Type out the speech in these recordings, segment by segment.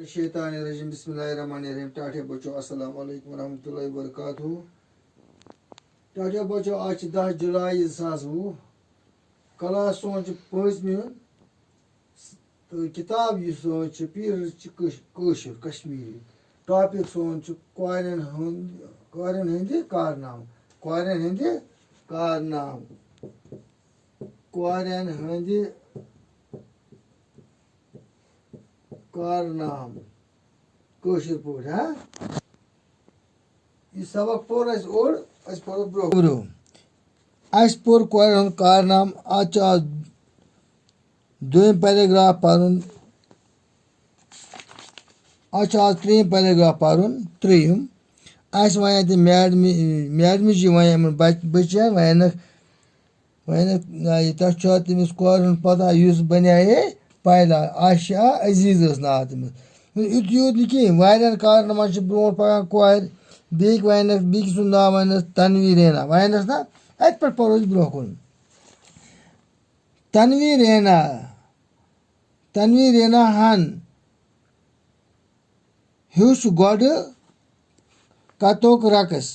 शैतानिर्रजीम बिस्मिल्लाहिर्रहमानिर्रहीम। टाटे बच्चों अस्सलाम वालेकुम वरहमतुल्लाहि वबरकातुहू। टाटे बच्चों आज 10 जुलाई 2020 क्लास सोन 5वीं तो किताब यह सोन पीर कशर कश्मीरी। टॉपिक सोन कौरन हंद कारनाम कौरन हंद कारनाम कौरन हंद कारनाम कशर पे यह सबक पोर ओर पो ब्रो पोर कौरन हंद कारनाम। आज दोम पैराग्राफ पढ़न आज त्रीम पैराग्राफ पढ़न त्रीम वन तम मैडम जी वन बचन वन तमिस कौरन पता इस बने पायलट आशा अजीज नाव तमिस यूत यूत नी कहें वारियान कारनाम ब्रो पकान कौर बेक सुंद नाव वनस तनवीर रैना वनस ना अत पे पढ़ो ब्रो कुन तनवीर रैना हन हूस गोड कतोक रकस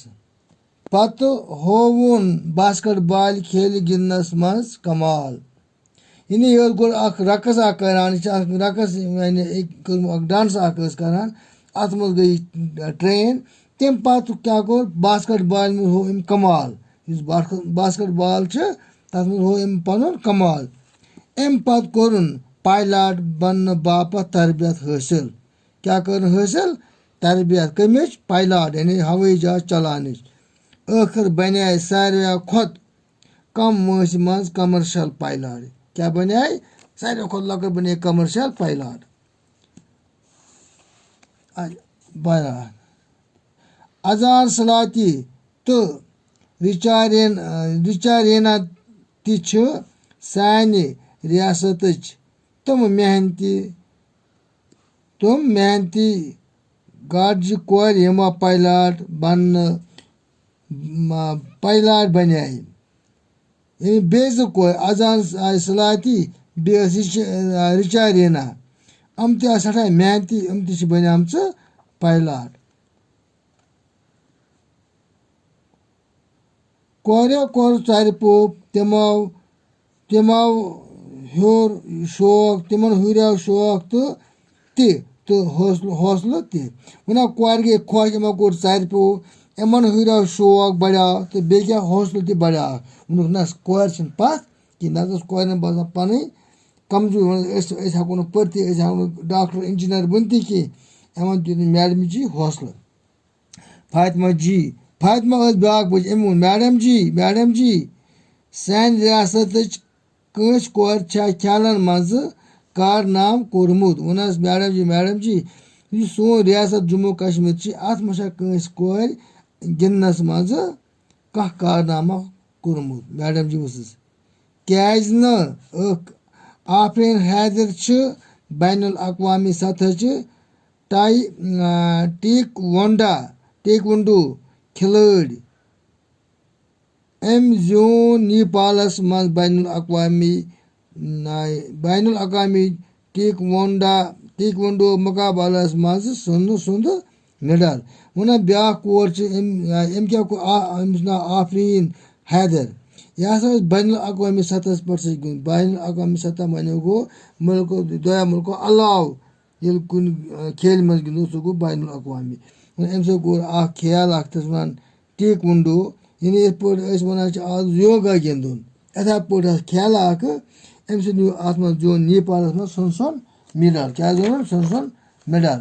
पत होवुन बास्केट बॉल खेल गिंदनस मज कमाल। यानी ये गो रकस करान रकस यानी एक डांस करान अत मज गई ट्रेन तम पत क्या गो बास्केट बॉल में हो अम कमाल इस बास्केट बॉल तथ मज हो अम पन कमाल। अम पत कोरुन पायलट बन बापत तरबियत हासिल क्या कर हासिल तरबियत कमिच पायलट यानी हवाई जहाज चलान आखिर बने सारे खुद कम मस मज कमर्शियल पायलट क्या बने सारे खुद लकड़ बने कमर्शियल पायलट। अजान सलाती तो रिचारेना ति सानि रियासत तुम मेहनती गार्ज कौर यम पायलट बने बेज कौर अजान सलाती बे रिचारेना अम सठा मेहनती अम बनियाम पायलट। कौर कौर चार पोप तिमो हूर शौक तिमन हुरिया शौक तो हौसल वन कौर गई खुश यमो कोर चार पो यमन हुरिया शौक बढ़ाव तो बे क्या हौसल बढ़ाव वोनुक ना कौर पथ कि ना कौर बसान पन कमजोर हेको न पढ़ती हेको डॉक्टर इंजीनियर बनती कह यमन दित मैडम जी हौसल। फातिमा ब्या बच अम वो मैडम जी सान रियासत कंस कौर खेलन मज कारनाम कोरमुत वनस मैडम जी सोन रियासत जम्मू कश्मीर अत मज कंस कौर गिंदनस मज कह कारनामा कोरमुत। मैडम जी वसस क्याज न आफरीन हैदर बैनुल अक़वामी सतह टेक्वोंडो खिलाड़ी अम जोन नेपालस मज बैनुल अक़वामी टेक्वोंडो मुकाबलस मज सुंद मेडल। वन ब्या कौर अम क्या अमिस नाव आफरीन हैदर यह हसा बैनुल अक़वामी सतह पे बैनुल अक़वामी सतह वन गो मुल्को दोया मुल्को अलाव ये कुन खेल मज गिंदो सह गो बैनुल अक़वामी अम सो गो खेल तस वन टेक्वोंडो यानी ये पे वन आज योगा गिंदन इथे पे खेल अम सो अत जो नेपालस मज सुन मेडल क्या सुन मेडल।